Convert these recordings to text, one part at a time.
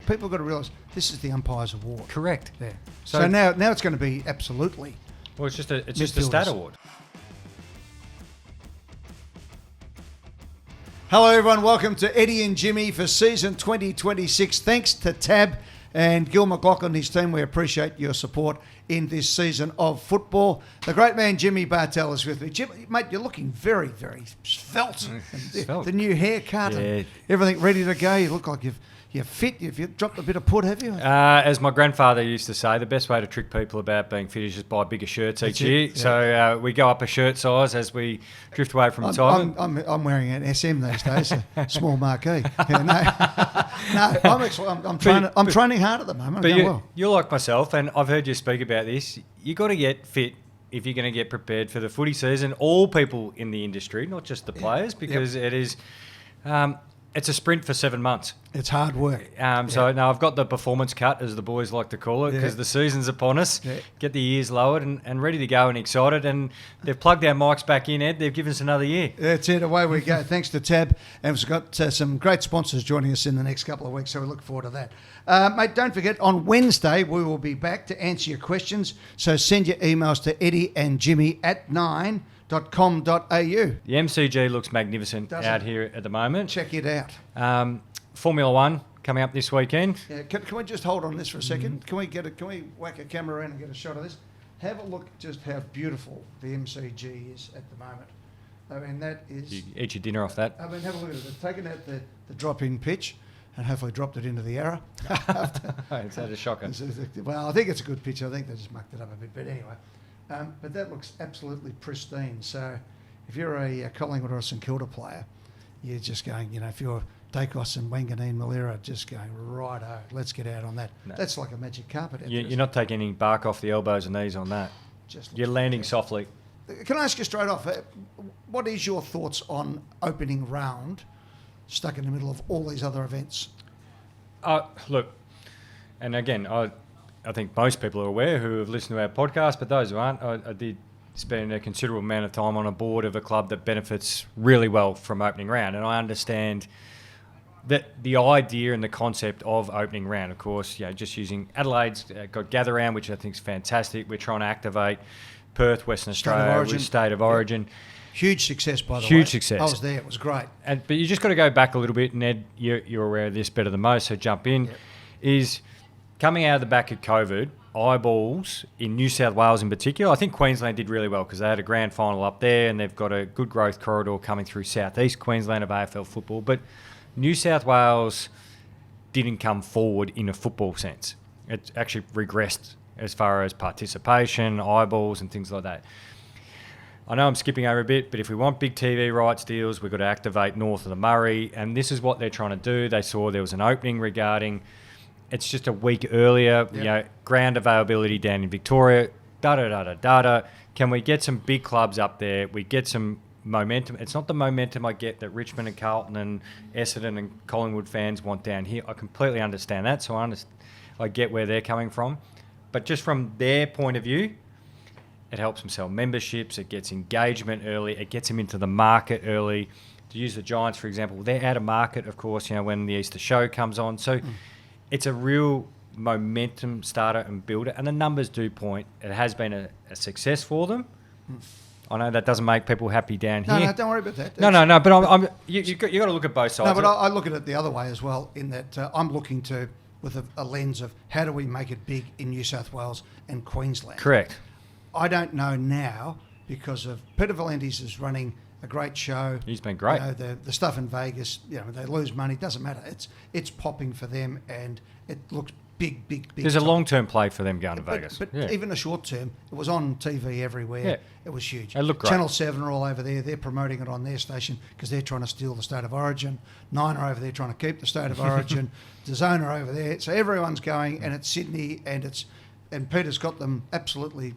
people have got to realise this is the Umpire's Award. Correct. Yeah. So now it's going to be absolutely... Well, it's just a stat award. Hello, everyone. Welcome to Eddie and Jimmy for season 2026. Thanks to Tab and Gil McLaughlin and his team. We appreciate your support in this season of football. The great man Jimmy Bartel is with me. Jimmy, mate, you're looking very, very svelte. The new haircut and everything ready to go. You look like you're fit. You've dropped a bit of put, have you? As my grandfather used to say, the best way to trick people about being fit is just buy bigger shirts each year. Yeah. So we go up a shirt size as we drift away from retirement. I'm wearing an SM these days, a small marquee. Yeah, I'm training hard at the moment. But you're like myself, and I've heard you speak about this. You got to get fit if you're going to get prepared for the footy season. All people in the industry, not just the players, because it is. It's a sprint for 7 months. It's hard work. So now I've got the performance cut, as the boys like to call it, because the season's upon us. Yeah. Get the ears lowered and ready to go and excited. And they've plugged our mics back in, Ed. They've given us another year. That's it. Away we go. Thanks to Tab. And we've got some great sponsors joining us in the next couple of weeks, so we look forward to that. Mate, don't forget, on Wednesday we will be back to answer your questions. So send your emails to Eddie and Jimmy at 9.com.au. The MCG looks magnificent out here at the moment. Check it out. Formula One coming up this weekend. Yeah, can we just hold on this for a second? Can we whack a camera around and get a shot of this? Have a look just how beautiful the MCG is at the moment. I mean, that is... You eat your dinner off that. I mean, have a look at it. They've taken out the drop-in pitch and hopefully dropped it into the error. Is that a shocker? Well, I think it's a good pitch. I think they just mucked it up a bit. But anyway, but that looks absolutely pristine. So if you're a Collingwood or a St Kilda player, you're just going, if you're Dacos and Wanganeen Malera, just going, righto, let's get out on that. No. That's like a magic carpet. You're not taking any bark off the elbows and knees on that. You're landing softly. Can I ask you straight off, what is your thoughts on opening round stuck in the middle of all these other events? Look, and again, I think most people are aware who have listened to our podcast, but those who aren't, I did spend a considerable amount of time on a board of a club that benefits really well from opening round, and I understand that the idea and the concept of opening round, of course, just using Adelaide's got gather round, which I think is fantastic. We're trying to activate Perth, Western Australia with State of Origin. Huge success, by the way. Huge success. I was there. It was great. But you just got to go back a little bit, and Ed, you're aware of this better than most, so jump in. Yep. Is coming out of the back of COVID, eyeballs in New South Wales in particular. I think Queensland did really well because they had a grand final up there, and they've got a good growth corridor coming through southeast Queensland of AFL football. But New South Wales didn't come forward in a football sense. It actually regressed as far as participation, eyeballs and things like that. I know I'm skipping over a bit, but if we want big TV rights deals, we've got to activate north of the Murray, and this is what they're trying to do. They saw there was an opening regarding, it's just a week earlier, ground availability down in Victoria, da-da-da-da-da-da. Can we get some big clubs up there? We get some momentum. It's not the momentum I get that Richmond and Carlton and Essendon and Collingwood fans want down here. I completely understand that, so I get where they're coming from. But just from their point of view, it helps them sell memberships, it gets engagement early, it gets them into the market early. To use the Giants, for example, they're out of market, of course, when the Easter show comes on. So it's a real momentum starter and builder, and the numbers do point. It has been a success for them. I know that doesn't make people happy down here. No, don't worry about that. No, but you got to look at both sides. No, but I look at it the other way as well, in that I'm looking to, with a lens of how do we make it big in New South Wales and Queensland. Correct. I don't know now because of Peter Valentes is running a great show. He's been great. The stuff in Vegas, they lose money, doesn't matter. It's popping for them, and it looks big. There's a long-term play for them going to Vegas. But even a short-term, it was on TV everywhere. Yeah. It was huge. It looked great. Channel 7 are all over there. They're promoting it on their station because they're trying to steal the State of Origin. 9 are over there trying to keep the State of Origin. DAZN are over there. So everyone's going, and it's Sydney, and Peter's got them absolutely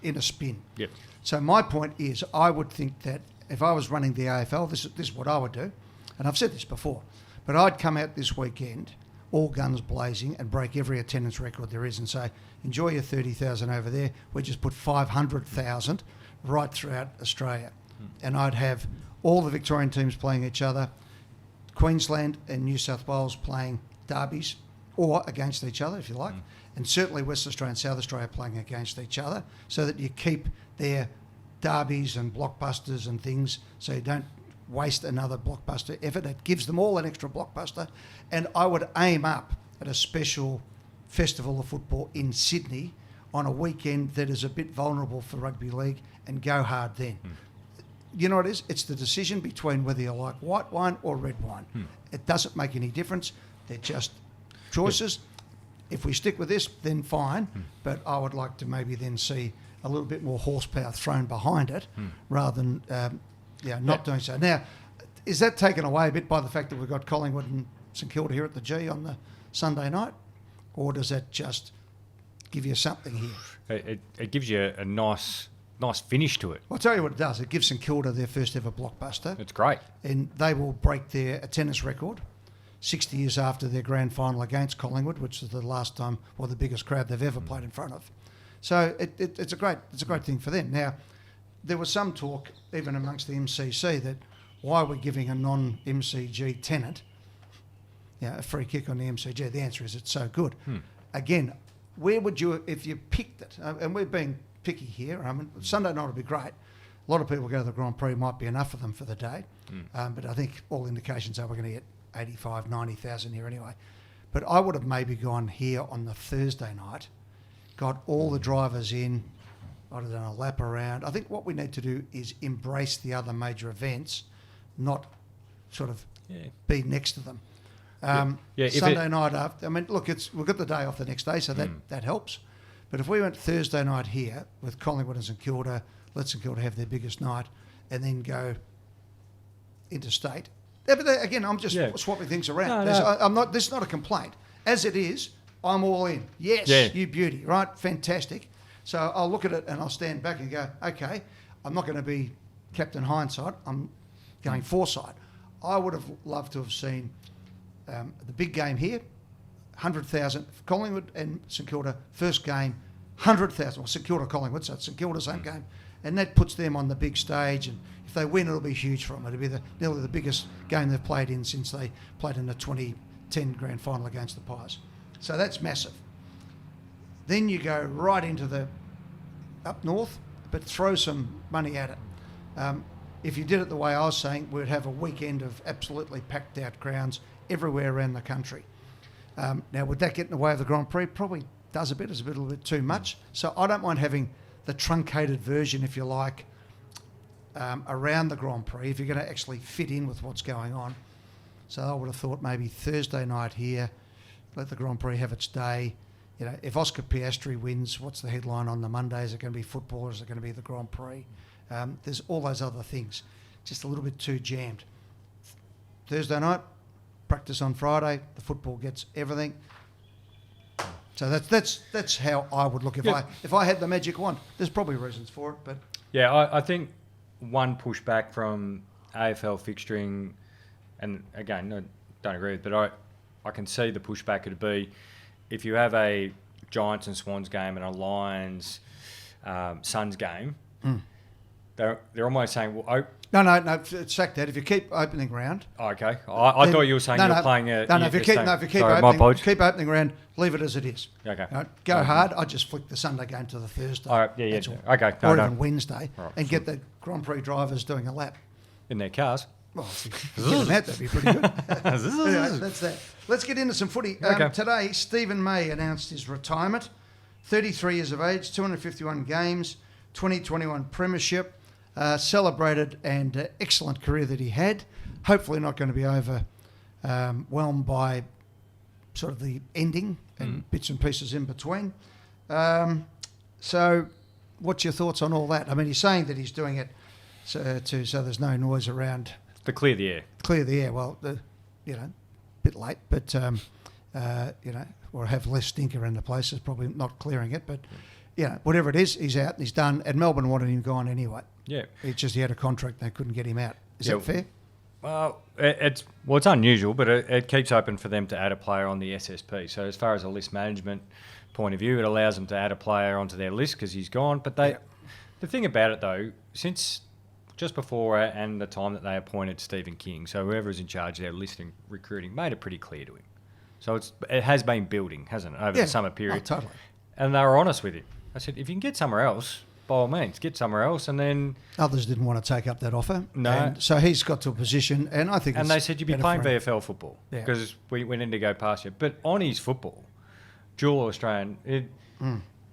in a spin. Yep. So my point is, I would think that if I was running the AFL, this is what I would do, and I've said this before, but I'd come out this weekend, all guns blazing, and break every attendance record there is and say, enjoy your 30,000 over there. We just put 500,000 right throughout Australia. And I'd have all the Victorian teams playing each other, Queensland and New South Wales playing derbies, or against each other, if you like. And certainly West Australia and South Australia playing against each other, so that you keep their derbies and blockbusters and things, so you don't waste another blockbuster effort. It gives them all an extra blockbuster. And I would aim up at a special festival of football in Sydney on a weekend that is a bit vulnerable for rugby league, and go hard then. You know what it is? It's the decision between whether you like white wine or red wine. It doesn't make any difference. They're just choices. If we stick with this, then fine. But I would like to maybe then see a little bit more horsepower thrown behind it, rather than not doing so. Now, is that taken away a bit by the fact that we've got Collingwood and St Kilda here at the G on the Sunday night? Or does that just give you something here? It gives you a nice finish to it. I'll tell you what it does. It gives St Kilda their first ever blockbuster. It's great. And they will break their attendance record 60 years after their grand final against Collingwood, which is the last time, or the biggest crowd they've ever played in front of. So it's a great thing for them. Now, there was some talk, even amongst the MCC, that why are we giving a non-MCG tenant a free kick on the MCG? The answer is it's so good. Again, where would you, if you picked it, and we're being picky here, I mean, Sunday night would be great. A lot of people go to the Grand Prix, might be enough for them for the day. But I think all indications are we're going to get 85, 90,000 here anyway. But I would have maybe gone here on the Thursday night, got all the drivers in, I'd have done a lap around. I think what we need to do is embrace the other major events, not sort of be next to them. Sunday night after, I mean, look, we've got the day off the next day, so that helps. But if we went Thursday night here with Collingwood and St Kilda, let St Kilda have their biggest night, and then go interstate. But again, I'm just swapping things around. I'm not. This is not a complaint. As it is, I'm all in. Yes, you beauty, right? Fantastic. So I'll look at it and I'll stand back and go, okay, I'm not going to be Captain Hindsight. I'm going foresight. I would have loved to have seen the big game here, 100,000. Collingwood and St Kilda, first game, 100,000. Well, St Kilda, Collingwood, so it's St Kilda, same game. And that puts them on the big stage. And if they win, it'll be huge for them. It'll be nearly the biggest game they've played in since they played in the 2010 grand final against the Pies. So that's massive. Then you go right into the up north, but throw some money at it. If you did it the way I was saying, we'd have a weekend of absolutely packed out grounds everywhere around the country. Now, would that get in the way of the Grand Prix? Probably does a bit. It's a little bit too much. So I don't mind having the truncated version, if you like, around the Grand Prix, if you're going to actually fit in with what's going on. So I would have thought maybe Thursday night here, let the Grand Prix have its day. You know, if Oscar Piastri wins, what's the headline on the Monday? Is it going to be football or is it going to be the Grand Prix? There's all those other things. Just a little bit too jammed. Thursday night, practice on Friday. The football gets everything. So that's how I would look if I had the magic wand. There's probably reasons for it, but I think one pushback from AFL fixturing, and again, I don't agree with it, but I can see the pushback would be if you have a Giants and Swans game and a Lions Suns game. They're almost saying, well, No, sack that. If you keep opening round. Oh, okay. I thought you were saying you're playing a... if you keep opening round, leave it as it is. Okay. Go hard. I just flick the Sunday game to the Thursday. All right, Okay. Or even Wednesday, and get the Grand Prix drivers doing a lap. In their cars. Well, if you get them out, that'd be pretty good. Anyway, that's that. Let's get into some footy. Today, Stephen May announced his retirement. 33 years of age, 251 games, 2021 premiership. Celebrated and excellent career that he had. Hopefully not going to be overwhelmed by sort of the ending and bits and pieces in between. So what's your thoughts on all that? I mean, he's saying that he's doing it so there's no noise around. To clear the air. Clear the air. Well, bit late, but, or have less stinker in the place is probably not clearing it, but... whatever it is, he's out and he's done. And Melbourne wanted him gone anyway. Yeah. He had a contract and they couldn't get him out. Is that fair? Well, it's unusual, but it keeps open for them to add a player on the SSP. So as far as a list management point of view, it allows them to add a player onto their list because he's gone. But the thing about it, though, since just before and the time that they appointed Stephen King, so whoever is in charge of their listing recruiting, made it pretty clear to him. So it has been building, hasn't it, over the summer period? Oh, totally. And they were honest with him. I said, if you can get somewhere else, by all means, get somewhere else. And then others didn't want to take up that offer. No. And so he's got to a position, and I think. And they said you'd be playing VFL football because we need to go past you. But on his football, dual Australian,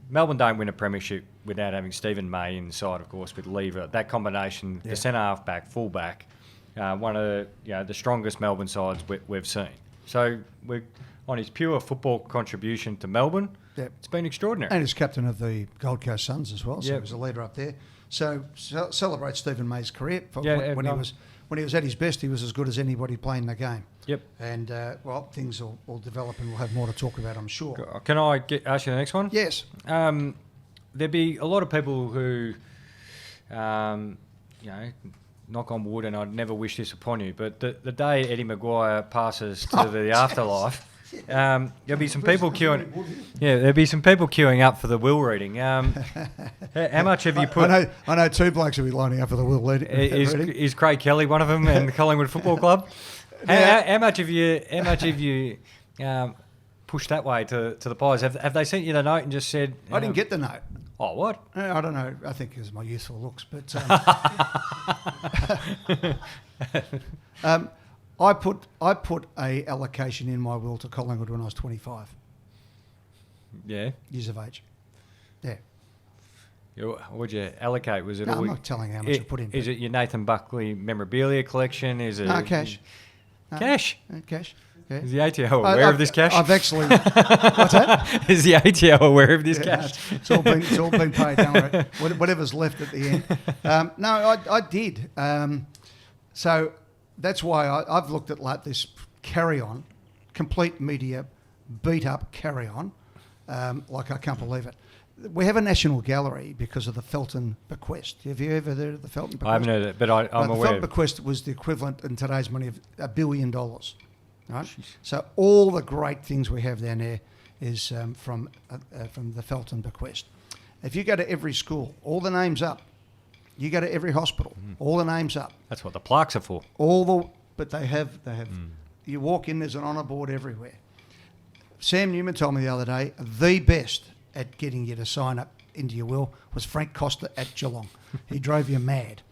Melbourne don't win a premiership without having Stephen May inside, of course, with Lever. That combination, the centre half back, full back, one of the strongest Melbourne sides we've seen. So we're on his pure football contribution to Melbourne. Yep. It's been extraordinary. And he's captain of the Gold Coast Suns as well, so he was a leader up there. So celebrate Stephen May's career. When he was at his best, he was as good as anybody playing the game. Yep. And, things will develop and we'll have more to talk about, I'm sure. Can I ask you the next one? Yes. There'd be a lot of people who, knock on wood, and I'd never wish this upon you, but the day Eddie McGuire passes to the afterlife, there'll be some people queuing. Yeah, there'll be some people queuing up for the will reading. How much have you put? I know two blokes will be lining up for the will reading. Is Craig Kelly one of them, and the Collingwood Football Club? How much have you pushed that way to the Pies? Have they sent you the note and just said? I didn't get the note. Oh, what? I don't know. I think it was my youthful looks, but I put a allocation in my will to Collingwood when I was 25. Yeah. Years of age. Yeah. What'd you allocate? Was it? No, I'm not telling how much I put in. Is it your Nathan Buckley memorabilia collection? Is it? No, cash. Cash. Cash. Yeah. Is the ATO aware of this cash? I've actually. What's that? Is the ATO aware of this cash? No, it's all been paid. Don't worry. Whatever's left at the end. No, I did. So that's why I've looked at like this carry-on, complete media beat-up carry-on. Like I can't believe it. We have a national gallery because of the Felton bequest. Have you ever heard of the Felton bequest? I haven't heard it, but I'm aware. The Felton bequest was the equivalent in today's money of $1 billion. Right? So all the great things we have down there is from the Felton bequest. If you go to every school, all the names up. You go to every hospital, all the names up. That's what the plaques are for. But they have. You walk in, there's an honour board everywhere. Sam Newman told me the other day, the best at getting you to sign up into your will was Frank Costa at Geelong. He drove you mad.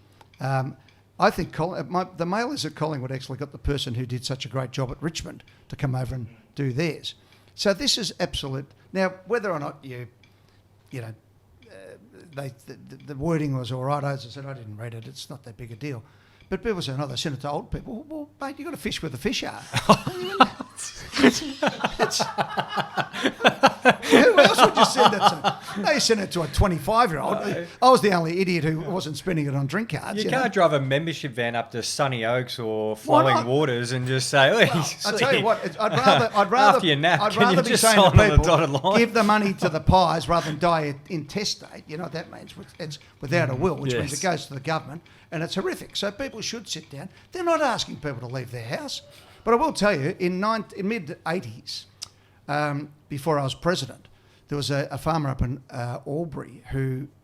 I think the Mailers at Collingwood actually got the person who did such a great job at Richmond to come over and do theirs. So this is absolute. Now, whether or not the wording was all right, as I said, I didn't read it. It's not that big a deal. But people say, no, they sent it to old people. Well, mate, you've got to fish where the fish are. Who else would you send it to? No, you sent it to a 25-year-old. I was the only idiot who wasn't spending it on drink cards. You can't drive a membership van up to Sunny Oaks or Flowing Waters and just say, I'll tell you what, I'd rather after your nap, I'd can rather you be just saying sign to on the dotted people, line? give the money to the Pies rather than die intestate. You know what that means? It's without a will, which means it goes to the government, and it's horrific. So people should sit down. They're not asking people to leave their house. But I will tell you, in mid-80s, before I was president, there was a farmer up in Albury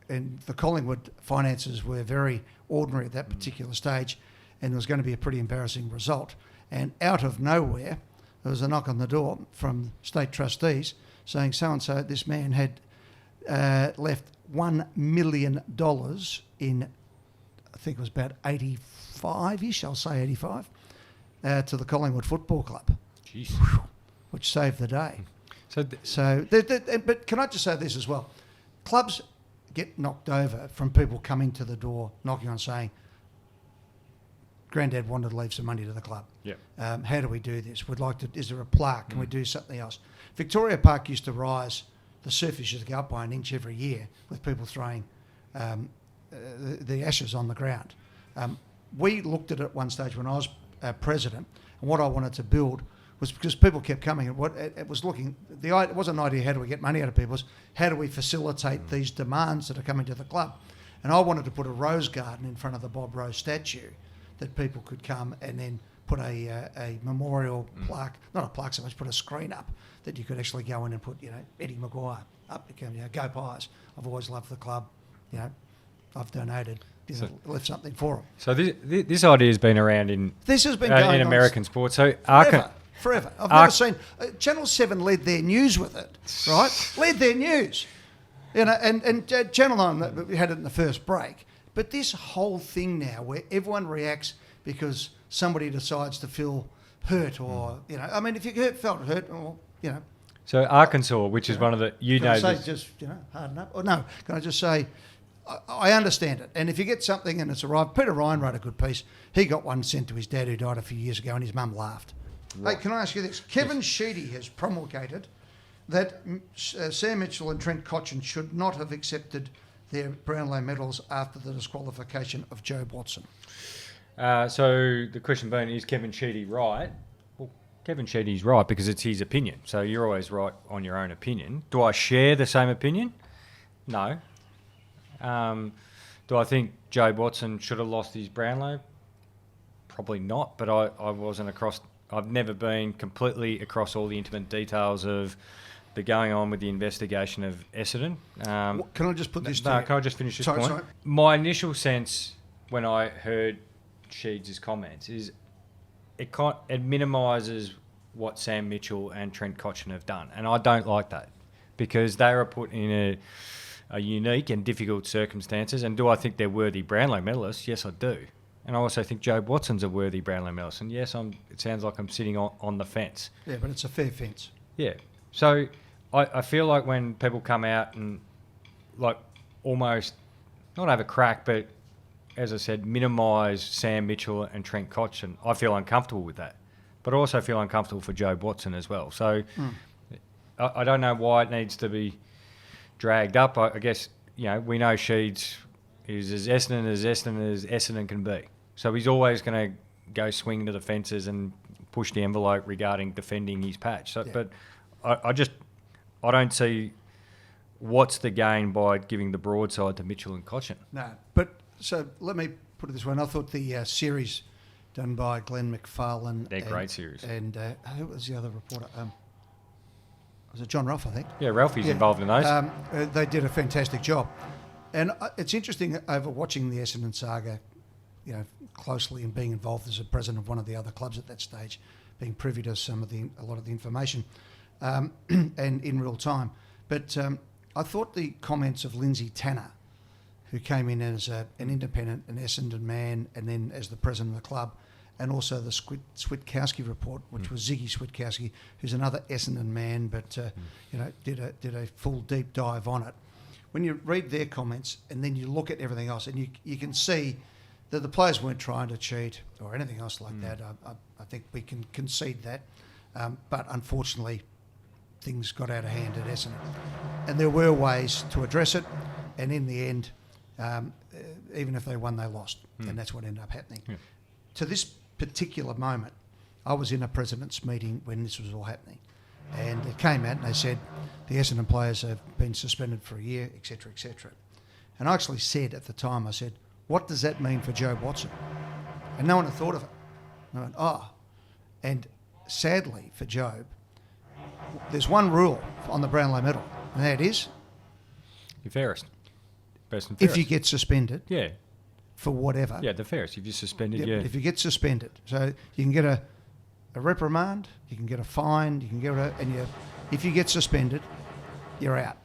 and the Collingwood finances were very ordinary at that particular stage, and there was going to be a pretty embarrassing result. And out of nowhere, there was a knock on the door from state trustees saying so-and-so, this man had left $1 million in, I think it was about 85-ish, I'll say 85, to the Collingwood Football Club. Jeez. Which saved the day. So but can I just say this as well? Clubs get knocked over from people coming to the door, knocking on, saying, Granddad wanted to leave some money to the club. Yep. How do we do this? We'd like to. Is there a plaque? Can we do something else? Victoria Park used to rise. The surface used to go up by an inch every year with people throwing the ashes on the ground. We looked at it at one stage when I was president, and what I wanted to build was, because people kept coming, and what it was looking, it wasn't an idea how do we get money out of people, it was how do we facilitate these demands that are coming to the club. And I wanted to put a rose garden in front of the Bob Rose statue that people could come and then put a memorial plaque, not a plaque so much, put a screen up that you could actually go in and put, Eddie McGuire up, go Pies. I've always loved the club, I've donated, left something for them. So this idea has been around in this has been going in American on sports. So forever. I've never seen Channel 7 led their news with it, right? Led their news, and Channel 9 we had it in the first break. But this whole thing now, where everyone reacts because somebody decides to feel hurt, or I mean, if you felt hurt, or So Arkansas, which is one of the can I say just harden up? Or no? Can I just say? I understand it. And if you get something and it's arrived, Peter Ryan wrote a good piece. He got one sent to his dad who died a few years ago, and his mum laughed. Right. Hey, can I ask you this? Kevin Sheedy has promulgated that Sam Mitchell and Trent Cotchin should not have accepted their Brownlow medals after the disqualification of Jobe Watson. So the question being, is Kevin Sheedy right? Well, Kevin Sheedy's right because it's his opinion. So you're always right on your own opinion. Do I share the same opinion? No. Do I think Jobe Watson should have lost his Brownlow? Probably not, but I wasn't across... I've never been completely across all the intimate details of the going on with the investigation of Essendon. Can I just put this can I just finish this point? Sorry. My initial sense when I heard Sheeds' comments is it minimises what Sam Mitchell and Trent Cotchin have done, and I don't like that because they were put in a unique and difficult circumstances. And do I think they're worthy Brownlow medalists? Yes, I do. And I also think Jobe Watson's a worthy Brownlow medalist. And yes, it sounds like I'm sitting on the fence. Yeah, but it's a fair fence. Yeah. So I feel like when people come out and like almost not have a crack, but as I said, minimise Sam Mitchell and Trent Cotchin, I feel uncomfortable with that. But I also feel uncomfortable for Jobe Watson as well. So I don't know why it needs to be dragged up. I guess, we know Sheeds is as Essendon can be. So he's always going to go swing to the fences and push the envelope regarding defending his patch. So, yeah. But I don't see what's the gain by giving the broadside to Mitchell and Cotchin. No, but so let me put it this way. And I thought the series done by Glenn McFarlane... They're great series. And who was the other reporter? Was it John Ralph, I think? Yeah, Ralphie's involved in those. They did a fantastic job. And it's interesting over watching the Essendon saga, closely and being involved as a president of one of the other clubs at that stage, being privy to a lot of the information, and in real time. But I thought the comments of Lindsay Tanner, who came in as an independent, an Essendon man, and then as the president of the club, and also the Switkowski report, which was Ziggy Switkowski, who's another Essendon man, but did a full deep dive on it. When you read their comments and then you look at everything else, and you can see that the players weren't trying to cheat or anything else like that. I think we can concede that. But unfortunately, things got out of hand at Essendon. And there were ways to address it. And in the end, even if they won, they lost. And that's what ended up happening. Yeah. To this particular moment, I was in a president's meeting when this was all happening. And it came out and they said the Essendon players have been suspended for a year, etc., etc. And I actually said at the time, I said, what does that mean for Jobe Watson? And no one had thought of it. And I went, oh. And sadly for Jobe, there's one rule on the Brownlow medal, and that is... You're fairest. Best and fairest. If you get suspended... Yeah. For whatever. Yeah, the fairest. If you're suspended, If you get suspended. So you can get a reprimand, you can get a fine, you can get if you get suspended, you're out.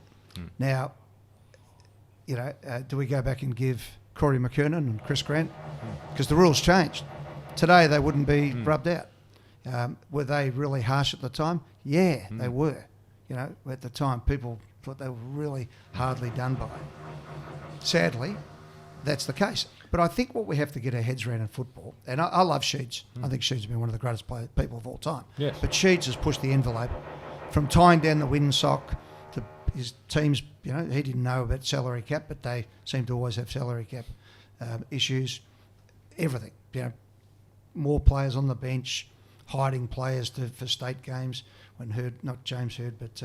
Now, do we go back and give Corey McKernan and Chris Grant? Because the rules changed. Today they wouldn't be rubbed out. Were they really harsh at the time? Yeah, they were. At the time people thought they were really hardly done by. Sadly, that's the case. But I think what we have to get our heads around in football, and I love Sheeds. I think Sheeds has been one of the greatest people of all time. Yes. But Sheeds has pushed the envelope from tying down the windsock to his teams. He didn't know about salary cap, but they seem to always have salary cap issues. Everything. More players on the bench, hiding players for state games when not James Hurd, but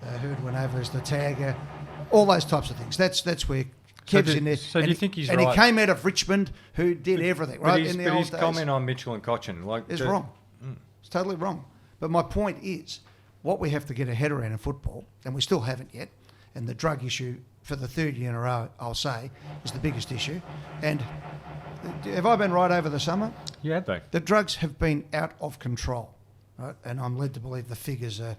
Hurd went over as the tagger. All those types of things. That's where Kev's in there. So do you think he's right? And he came out of Richmond, who did everything, right? But his comment on Mitchell and Cotchin is wrong. It's totally wrong. But my point is, what we have to get our head around in football, and we still haven't yet, and the drug issue for the third year in a row, I'll say, is the biggest issue. And have I been right over the summer? You have been. The drugs have been out of control. right? And I'm led to believe the figures are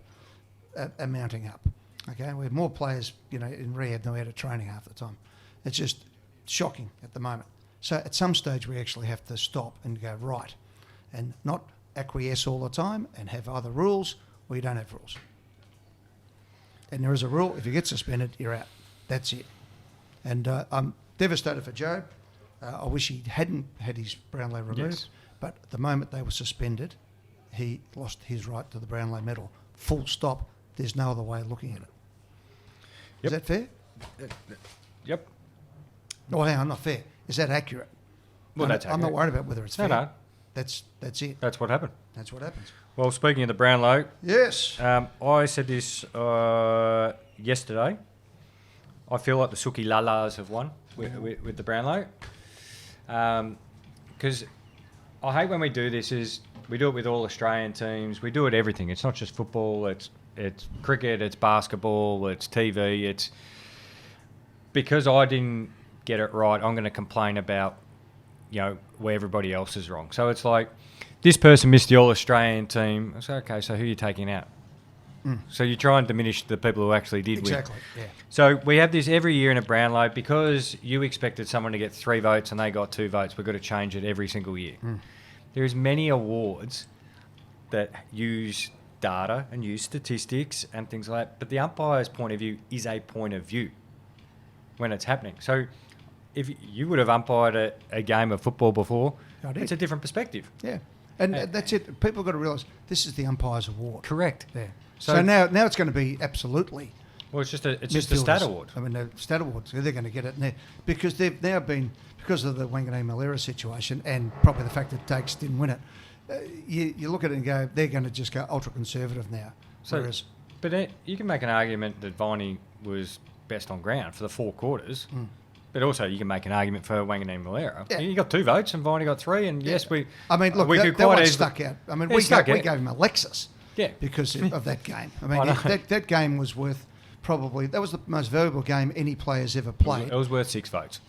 mounting up. Okay, we have more players, in rehab than we had at training half the time. It's just shocking at the moment. So at some stage we actually have to stop and go right, and not acquiesce all the time and have either rules or you don't have rules. And there is a rule: if you get suspended, you're out. That's it. And I'm devastated for Joe. I wish he hadn't had his Brownlow removed. Yes. But the moment they were suspended, he lost his right to the Brownlow medal. Full stop. There's no other way of looking at it. Is that fair? Yep. Oh, hang on, not fair. Is that accurate? Well, that's I'm not accurate. worried about whether it's fair. No. That's it. That's what happened. That's what happens. Well, speaking of the Brownlow, Yes. I said this yesterday. I feel like the Suki Lalas have won with the Brownlow. Because I hate when we do this. We do it with all Australian teams. We do it everything. It's not just football. It's cricket. It's basketball. It's TV. It's because I didn't get it right. I'm going to complain about where everybody else is wrong. So it's like this person missed the All Australian team. I say, okay, so who are you taking out? So you try and diminish the people who actually did win. Exactly. Yeah. So we have this every year in a Brownlow because you expected someone to get 3 votes and they got 2 votes. We've got to change it every single year. There's many awards that use data and use statistics and things like that, but the umpire's point of view is a point of view when it's happening. So if you would have umpired a game of football before, it's a different perspective. Yeah. And that's it. People got to realise this is the umpire's award. Correct. Yeah. So now it's going to be absolutely. Well, it's just a stat award. I mean, the stat awards, they're going to get it now because they've now been, because of the Wanganeen-Malera situation and probably the fact that Dakes didn't win it, you look at it and go, they're going to just go ultra-conservative now. So, but you can make an argument that Viney was best on ground for the 4 quarters, but also you can make an argument for Wanganeen-Malera. Yeah. You got 2 votes and Viney got 3, and yes, we... I mean, look, that one stuck out. I mean, we gave him a Lexus. Yeah, because of that game. I mean, that game was worth probably... That was the most valuable game any player's ever played. It was worth 6 votes.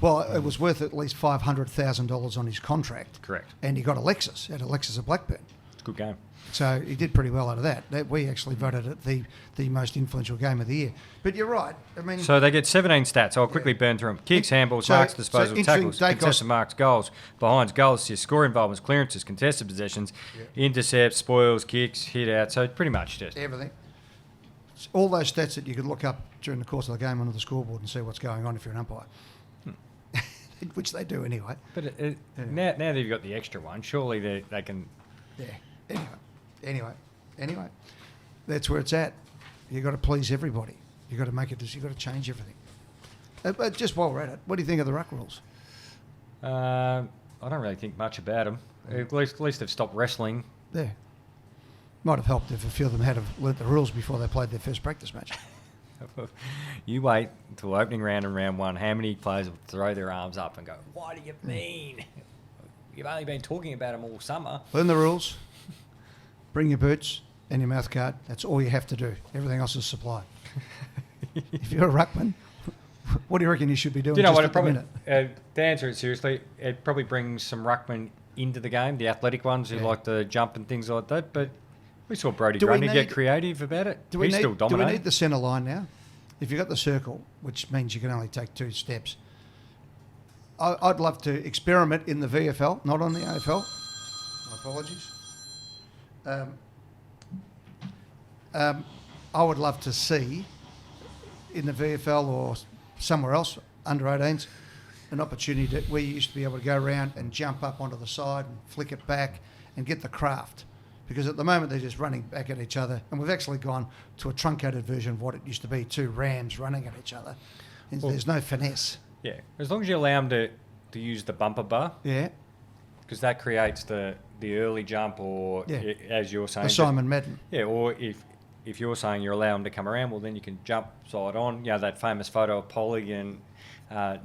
Well, it was worth at least $500,000 on his contract. Correct. And he got a Lexus. He had a Lexus at Blackburn. It's a good game. So he did pretty well out of that. We actually voted it the most influential game of the year. But you're right. I mean, so they get 17 stats. I'll quickly burn through them. Kicks, handballs, marks, disposal, tackles, contested marks, goals, behinds, goals, assists, score involvements, clearances, contested possessions, intercepts, spoils, kicks, hit out. So pretty much just everything. All those stats that you could look up during the course of the game onto the scoreboard and see what's going on if you're an umpire. Which they do anyway. But now that you've got the extra one, surely they can... Yeah. Anyway, that's where it's at. You've got to please everybody. You've got to make it. You've got to change everything. But just while we're at it, what do you think of the ruck rules? I don't really think much about them. At least they've stopped wrestling. Yeah. Might have helped if a few of them had learnt the rules before they played their first practice match. You wait until opening round and round 1. How many players will throw their arms up and go, "What do you mean? You've only been talking about them all summer." Learn the rules. Bring your boots and your mouth guard. That's all you have to do. Everything else is supply. If you're a ruckman, what do you reckon you should be doing? Do you know what? It probably, to answer it seriously, it probably brings some ruckmen into the game, the athletic ones who like to jump and things like that. But we saw Brody Grundy get creative about it. He's still dominating. Do we need the centre line now? If you've got the circle, which means you can only take 2 steps, I'd love to experiment in the VFL, not on the AFL. My apologies. I would love to see in the VFL or somewhere else, under 18s, an opportunity where you used to be able to go around and jump up onto the side and flick it back and get the craft. Because at the moment they're just running back at each other, and we've actually gone to a truncated version of what it used to be, 2 rams running at each other. There's no finesse. Yeah, as long as you allow them to use the bumper bar. Yeah. Because that creates the early jump, or as you're saying, the Simon Madden. Yeah, or if you're saying you're allowing them to come around, well then you can jump side on. You know, that famous photo of Polly and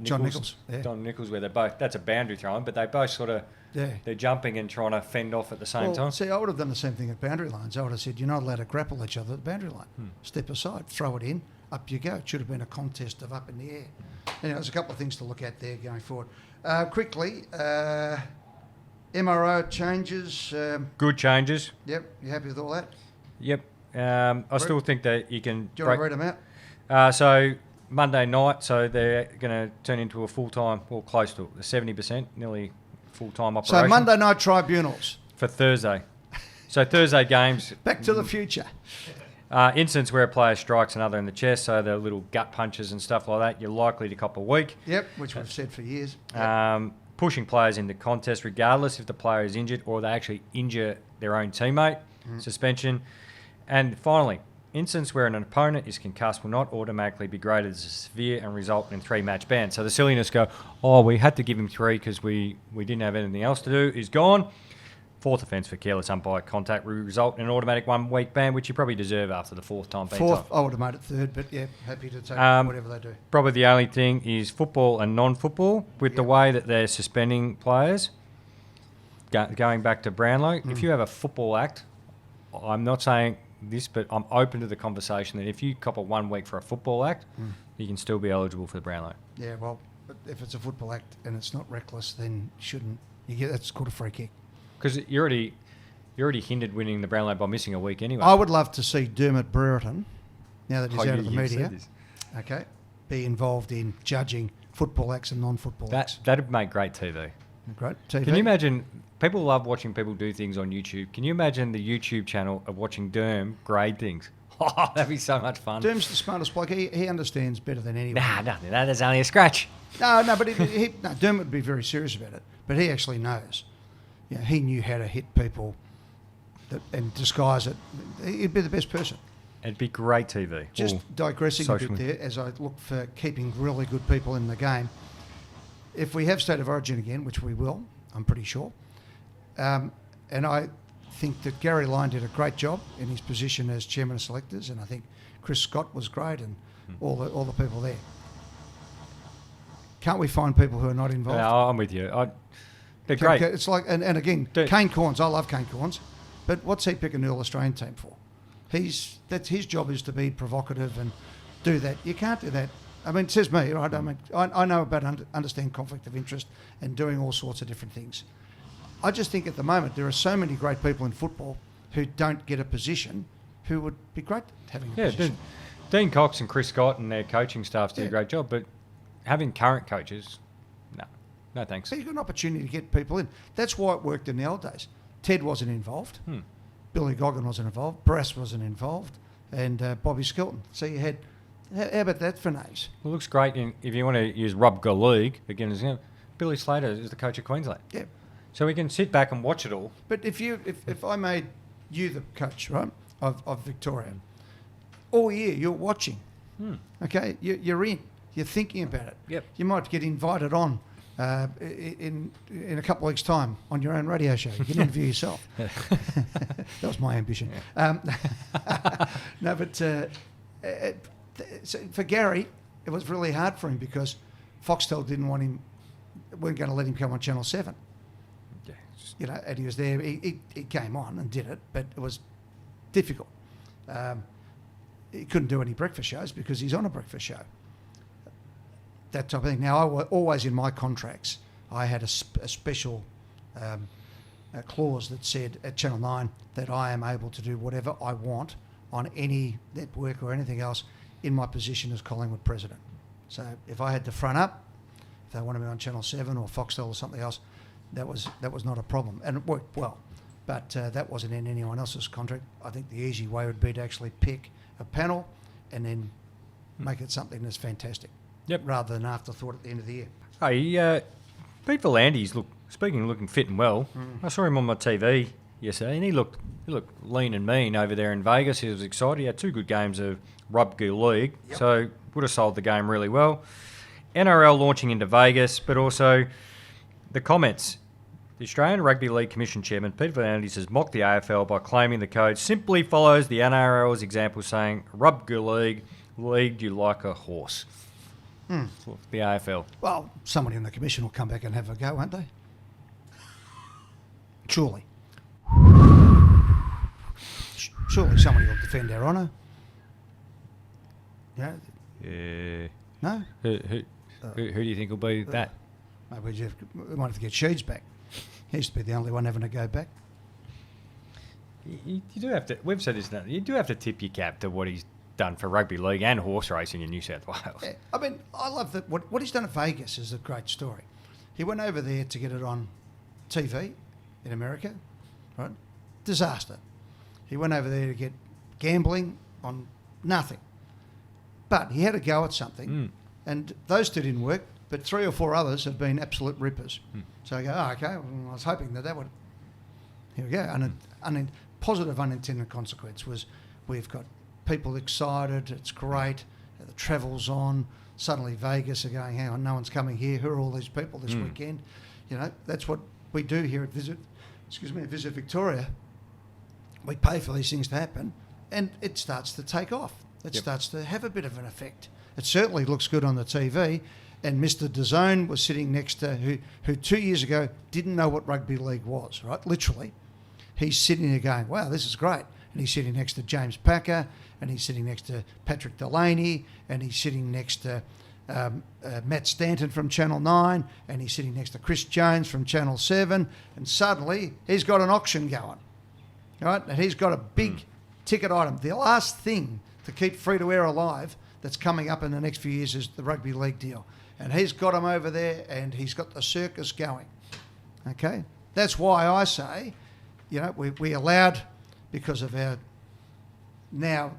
John Nichols. Yeah. Don Nichols, where that's a boundary throwing, but they both sort of they're jumping and trying to fend off at the same time. See, I would have done the same thing at boundary lines. I would have said, you're not allowed to grapple each other at the boundary line. Step aside, throw it in, up you go. It should have been a contest of up in the air. Anyway, there's a couple of things to look at there going forward. Quickly, MRO changes. Good changes. Yep. You happy with all that? Yep. I still think that you can... Do you want to read them out? So Monday night, so they're going to turn into a full-time, or close to it, 70%, nearly full-time operation. So Monday night tribunals. For Thursday. So Thursday games... Back to the future. Instance where a player strikes another in the chest, so the little gut punches and stuff like that, you're likely to cop a week. Yep, which we've said for years. Pushing players into contest regardless if the player is injured or they actually injure their own teammate. Suspension. And finally, instance where an opponent is concussed will not automatically be graded as severe and result in 3-match ban. So the silliness go, we had to give him 3 because we didn't have anything else to do, is gone. 4th offence for careless umpire contact will result in an automatic 1-week ban, which you probably deserve after the 4th time being 4th, I would have made it 3rd, but yeah, happy to take whatever they do. Probably the only thing is football and non-football, with the way that they're suspending players. Going back to Brownlow, if you have a football act, I'm not saying this, but I'm open to the conversation that if you cop a 1 week for a football act, you can still be eligible for the Brownlow. Yeah, well, but if it's a football act and it's not reckless, then shouldn't you get that's called a free kick. Because you're already hindered winning the Brownlow by missing a week anyway. I would love to see Dermot Brereton, now that he's out of the media, be involved in judging football acts and non-football acts. That'd make great TV. Great TV. Can you imagine? People love watching people do things on YouTube. Can you imagine the YouTube channel of watching Derm grade things? Oh, that'd be so much fun. Derm's the smartest bloke. He understands better than anyone. Nah, nothing. There's only a scratch. No, but Dermot would be very serious about it. But he actually knows. Yeah, he knew how to hit people and disguise it. He'd be the best person. It'd be great TV. Just digressing a bit there, as I look for keeping really good people in the game. If we have State of Origin again, which we will, I'm pretty sure, and I think that Gary Lyon did a great job in his position as chairman of selectors, and I think Chris Scott was great, and all the people there. Can't we find people who are not involved? No, I'm with you. They're great. It's like, and again, Kane Corns. I love Kane Corns, but what's he picking the All-Australian team for? That's his job, is to be provocative and do that. You can't do that. I mean, it says me, right? I mean, I know about understand conflict of interest and doing all sorts of different things. I just think at the moment there are so many great people in football who don't get a position who would be great having a position. Dean Cox and Chris Scott and their coaching staff do a great job, but having current coaches, no thanks. So you've got an opportunity to get people in. That's why it worked in the old days. Ted wasn't involved. Billy Goggin wasn't involved. Brass wasn't involved. And Bobby Skelton. So you had... How about that for names? Well, it looks great if you want to use Rugby League. Again, Billy Slater is the coach of Queensland. Yeah. So we can sit back and watch it all. But if I made you the coach, right, of Victoria, all year you're watching. Okay? You're in. You're thinking about it. Yep. You might get invited on in a couple of weeks' time on your own radio show. You can interview yourself. That was my ambition. No, but so for Gary, it was really hard for him because Foxtel weren't going to let him come on Channel 7. Yeah, and he was there. He came on and did it, but it was difficult. He couldn't do any breakfast shows because he's on a breakfast show. That type of thing. Now, always in my contracts, I had a special a clause that said at Channel 9 that I am able to do whatever I want on any network or anything else in my position as Collingwood president. So if I had to front up, if they wanted me on Channel 7 or Foxtel or something else, that was not a problem. And it worked well. But that wasn't in anyone else's contract. I think the easy way would be to actually pick a panel and then make it something that's fantastic. Yep. Rather than afterthought at the end of the year. Hey, Pete Volandes looking fit and well. I saw him on my TV yesterday, and he looked lean and mean over there in Vegas. He was excited. He had 2 good games of Rugby League, so would have sold the game really well. NRL launching into Vegas, but also the comments. The Australian Rugby League Commission Chairman, Pete Volandes, has mocked the AFL by claiming the code simply follows the NRL's example, saying, Rugby League, leagued you like a horse. The AFL. Well, somebody in the commission will come back and have a go, won't they? Surely. Surely somebody will defend our honour. Yeah. No? Who do you think will be that? Maybe we might have to get Sheeds back. He used to be the only one having to go back. You do have to. We've said this. You do have to tip your cap to what he's done for rugby league and horse racing in New South Wales. Yeah, I mean, I love that. What he's done at Vegas is a great story. He went over there to get it on TV in America, right? Disaster. He went over there to get gambling on nothing. But he had a go at something, and those two didn't work, but 3 or 4 others have been absolute rippers. So I go, okay, well, I was hoping that would... Here we go. And positive unintended consequence was we've got people excited, it's great, the travel's on, suddenly Vegas are going, hang on, no one's coming here, who are all these people this weekend? You know, that's what we do here at Visit Victoria. We pay for these things to happen, and it starts to take off. It starts to have a bit of an effect. It certainly looks good on the TV, and Mr. DAZN was sitting next to who 2 years ago didn't know what rugby league was, right? Literally. He's sitting there going, wow, this is great. And he's sitting next to James Packer, and he's sitting next to Patrick Delaney, and he's sitting next to Matt Stanton from Channel 9, and he's sitting next to Chris Jones from Channel 7, and suddenly he's got an auction going, right? And he's got a big ticket item. The last thing to keep free-to-air alive that's coming up in the next few years is the rugby league deal. And he's got him over there, and he's got the circus going. Okay? That's why I say, you know, we allowed, because of our now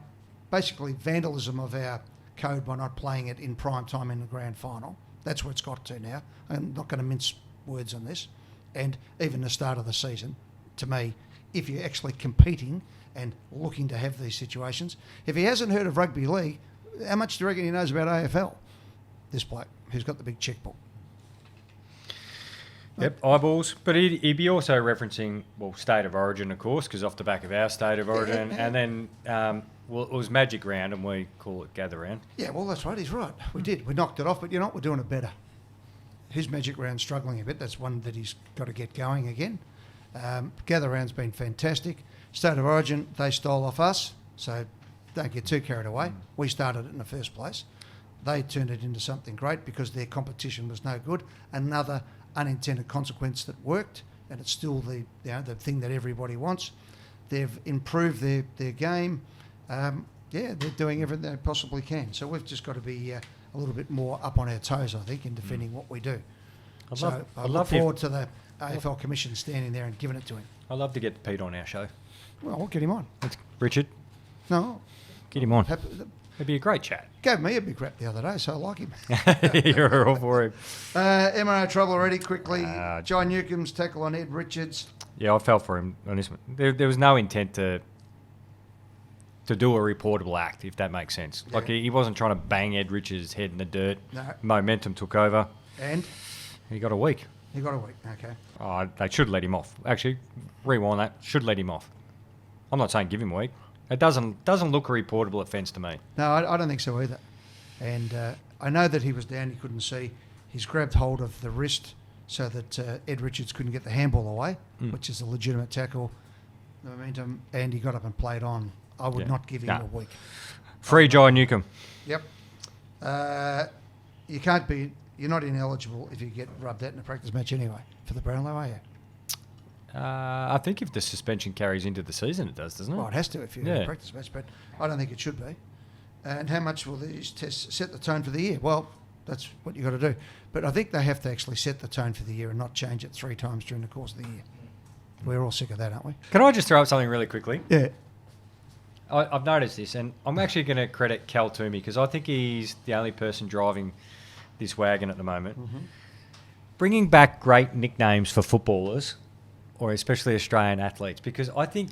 basically vandalism of our code by not playing it in prime time in the grand final. That's where it's got to now. I'm not going to mince words on this. And even the start of the season, to me, if you're actually competing and looking to have these situations, if he hasn't heard of rugby league, how much do you reckon he knows about AFL? This bloke who's got the big checkbook. Yep, eyeballs. But he'd be also referencing, well, State of Origin, of course, because off the back of our State of Origin. And then, well, it was Magic Round, and we call it Gather Round. Yeah, well, that's right. He's right. We did. We knocked it off, but you know what? We're doing it better. His Magic Round's struggling a bit. That's one that he's got to get going again. Gather Round's been fantastic. State of Origin, they stole off us, so don't get too carried away. We started it in the first place. They turned it into something great because their competition was no good. Another unintended consequence that worked, and it's still the thing that everybody wants. They've improved their game. They're doing everything they possibly can. So we've just got to be a little bit more up on our toes, I think, in defending what we do. I look forward to the AFL Commission standing there and giving it to him. I'd love to get Pete on our show. Well, we'll get him on. Richard? No. Get him on. It'd be a great chat. Gave me a big rap the other day, so I like him. You're all for him. MRO trouble already, quickly. John Newcombe's tackle on Ed Richards. Yeah, I fell for him on this one. There was no intent to do a reportable act, if that makes sense. Yeah. Like, he wasn't trying to bang Ed Richards' head in the dirt. No. Momentum took over. And? He got a week. Okay. Oh, they should let him off. Actually, rewind that. Should let him off. I'm not saying give him a week. It doesn't look a reportable offence to me. No, I don't think so either. And I know that he was down, he couldn't see. He's grabbed hold of the wrist so that Ed Richards couldn't get the handball away, which is a legitimate tackle. The momentum, and he got up and played on. I would not give him a week. Free John Newcombe. Yep. You're not ineligible if you get rubbed out in a practice match anyway for the Brownlow, are you? I think if the suspension carries into the season, it does, doesn't it? Well, it has to if you're in a practice match, but I don't think it should be. And how much will these tests set the tone for the year? Well, that's what you've got to do. But I think they have to actually set the tone for the year and not change it 3 times during the course of the year. We're all sick of that, aren't we? Can I just throw up something really quickly? Yeah. I've noticed this, and I'm actually going to credit Cal Toomey because I think he's the only person driving this wagon at the moment. Mm-hmm. Bringing back great nicknames for footballers, or especially Australian athletes, because I think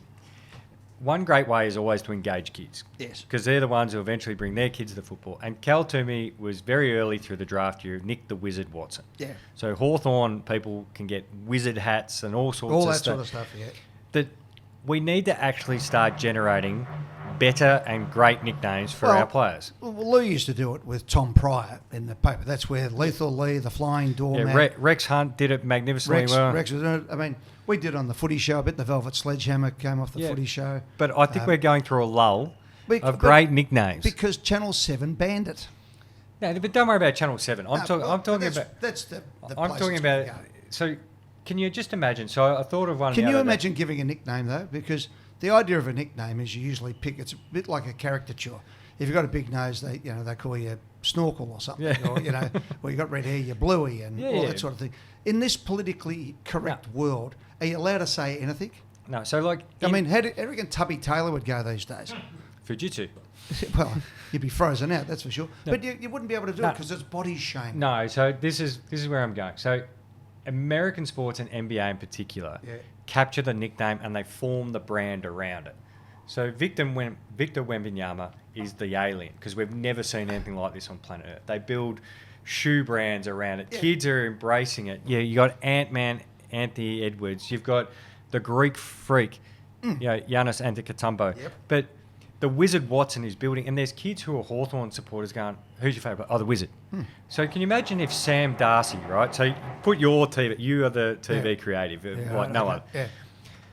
one great way is always to engage kids. Yes. Because they're the ones who eventually bring their kids to football. And Cal Toomey was very early through the draft year, Nick the Wizard Watson. Yeah. So Hawthorn people can get wizard hats and all sorts of stuff. All that sort of stuff, yeah. That we need to actually start generating better and great nicknames for our players. Well, Lou used to do it with Tom Pryor in the paper. That's where Lethal Lee, the Flying Doormat. Yeah, Rex Hunt did it magnificently well. Rex was doing it. I mean, we did on the Footy show. I bet the Velvet Sledgehammer came off the Footy show. But I think we're going through a lull of great nicknames. Because Channel 7 banned it. No, but don't worry about Channel 7. I'm talking about... That's the I'm talking about... So can you just imagine? So I thought of one. Can you imagine giving a nickname though? Because the idea of a nickname is you usually pick. It's a bit like a caricature. If you've got a big nose, they call you Snorkel or something, or or you got red hair, you're Bluey, and all that sort of thing. In this politically correct world, are you allowed to say anything? No. So like, I mean, how do you reckon Tubby Taylor would go these days? Fujitsu. Well, you'd be frozen out, that's for sure. No. But you wouldn't be able to do it because it's body shame. No. So this is where I'm going. So American sports and NBA in particular capture the nickname and they form the brand around it. So Victor Wembanyama is the alien because we've never seen anything like this on planet Earth. They build shoe brands around it. Yeah. Kids are embracing it. Yeah, you got Ant-Man, Anthony Edwards. You've got the Greek freak, Giannis Antetokounmpo. Yep. But the Wizard Watson is building, and there's kids who are Hawthorn supporters going, "Who's your favourite?" "Oh, the Wizard." So can you imagine if Sam Darcy, right? So put your TV. You are the TV creative, like no one. Yeah.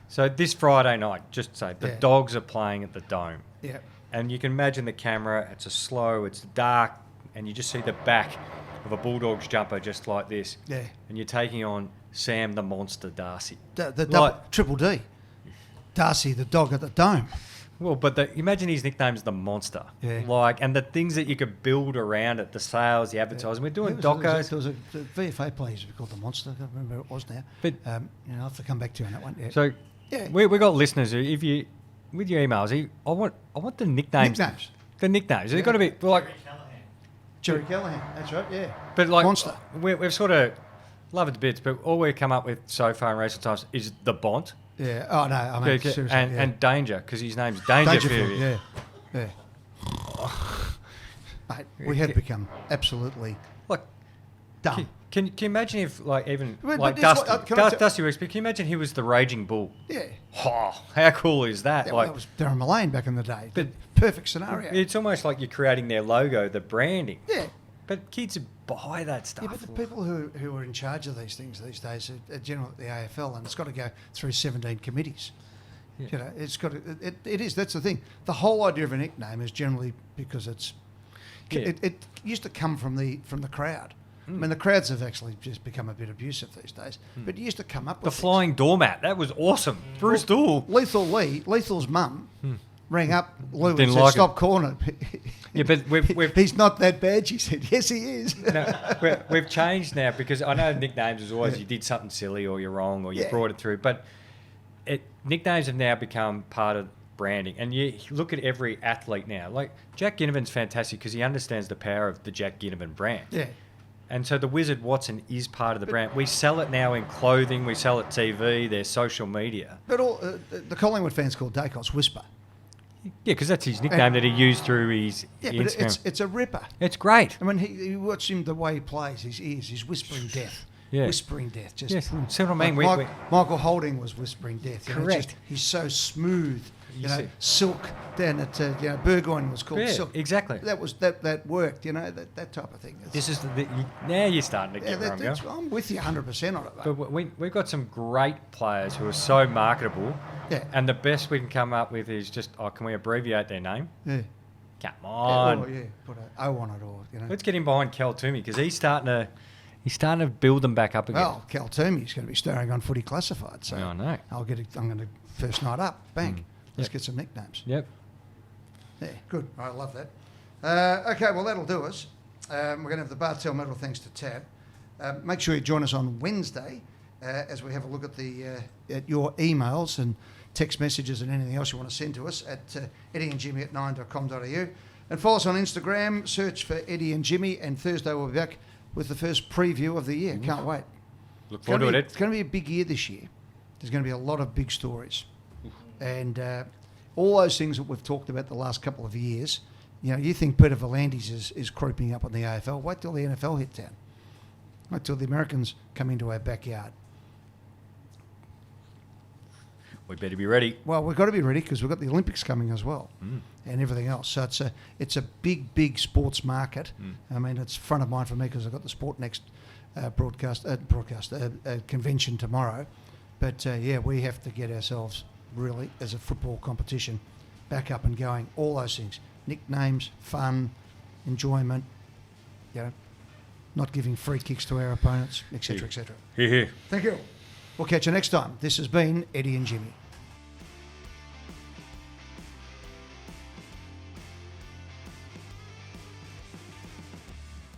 So this Friday night, just say the Dogs are playing at the Dome. Yeah. And you can imagine the camera. It's it's dark, and you just see the back of a Bulldogs jumper just like this. Yeah. And you're taking on Sam the Monster Darcy. Triple D. Darcy the dog at the Dome. Well, but imagine his nickname's the Monster. Yeah. And the things that you could build around it, the sales, the advertising. We're doing docos. There was a VFA play used to be called the Monster. I can't remember what it was now. But I'll have to come back to you on that one. Yeah. So we got listeners who, if you with your emails, I want the nicknames. The nicknames. They've got to be like Jerry Callahan. That's right. Yeah. But like Monster. We've sort of loved it to bits, but all we've come up with so far in recent times is the Bont. Yeah. Oh no. I mean, seriously. And Danger because his name's Dangerfield. Yeah. Mate, we had become absolutely dumb. Can you imagine if Dusty Weeks? But can you imagine he was the Raging Bull? Yeah. Oh, how cool is that? That was Darren Mullane back in the day. But perfect scenario. It's almost like you're creating their logo, the branding. Yeah. But kids buy that stuff. Yeah, but the people who are in charge of these things these days are generally at the AFL, and it's got to go through 17 committees. Yeah. It's got to. It is. That's the thing. The whole idea of a nickname is generally because it used to come from the crowd. I mean, the crowds have actually just become a bit abusive these days. But you used to come up with the flying doormat. That was awesome. Bruce Dool. Lethal's mum rang up Lou and said, "Stop calling it." Yeah, but he's not that bad, she said. Yes, he is. No, we've changed now because I know nicknames is always you did something silly or you're wrong or you brought it through. But nicknames have now become part of branding. And you look at every athlete now. Like Jack Ginnivan's fantastic because he understands the power of the Jack Ginnivan brand. Yeah. And so the Wizard Watson is part of the brand. We sell it now in clothing. We sell it TV. There's social media. But all the Collingwood fans call Dacos Whisper. Yeah, because that's his nickname that he used through his Instagram. But it's a ripper. It's great. I mean, you watch him the way he plays. His ears, he's whispering death. Yeah. Whispering death. Just see what I mean? Michael Holding was whispering death. Correct. He's so smooth. Silk down at Burgoyne was called Silk. Exactly. That worked. That type of thing. Now you're starting to get where I'm going. I'm with you 100% on it. But we've got some great players who are so marketable. Yeah. And the best we can come up with is just, can we abbreviate their name? Yeah. Come on. Put an O on it, or Let's get him behind Cal Toomey because he's starting to build them back up again. Well, Cal Toomey's going to be starring on Footy Classified, so I know. I'm going to first night up, bang. Let's get some nicknames. Yep. Yeah, good. I love that. Okay, well, that'll do us. We're going to have the Bartel medal thanks to TAB. Make sure you join us on Wednesday as we have a look at at your emails and text messages and anything else you want to send to us at eddieandjimmy@9.com.au. And follow us on Instagram, search for Eddie and Jimmy, and Thursday we'll be back with the first preview of the year. Can't wait. Look forward to it. It's going to be a big year this year. There's going to be a lot of big stories. And all those things that we've talked about the last couple of years, you think Peter V'landys is creeping up on the AFL. Wait till the NFL hit town. Wait till the Americans come into our backyard. We better be ready. Well, we've got to be ready because we've got the Olympics coming as well and everything else. So it's a big sports market. I mean, it's front of mind for me because I've got the Sport Next convention tomorrow. But, we have to get ourselves really, as a football competition, back up and going. All those things. Nicknames, fun, enjoyment, not giving free kicks to our opponents, etc., etc. Here. Thank you. We'll catch you next time. This has been Eddie and Jimmy.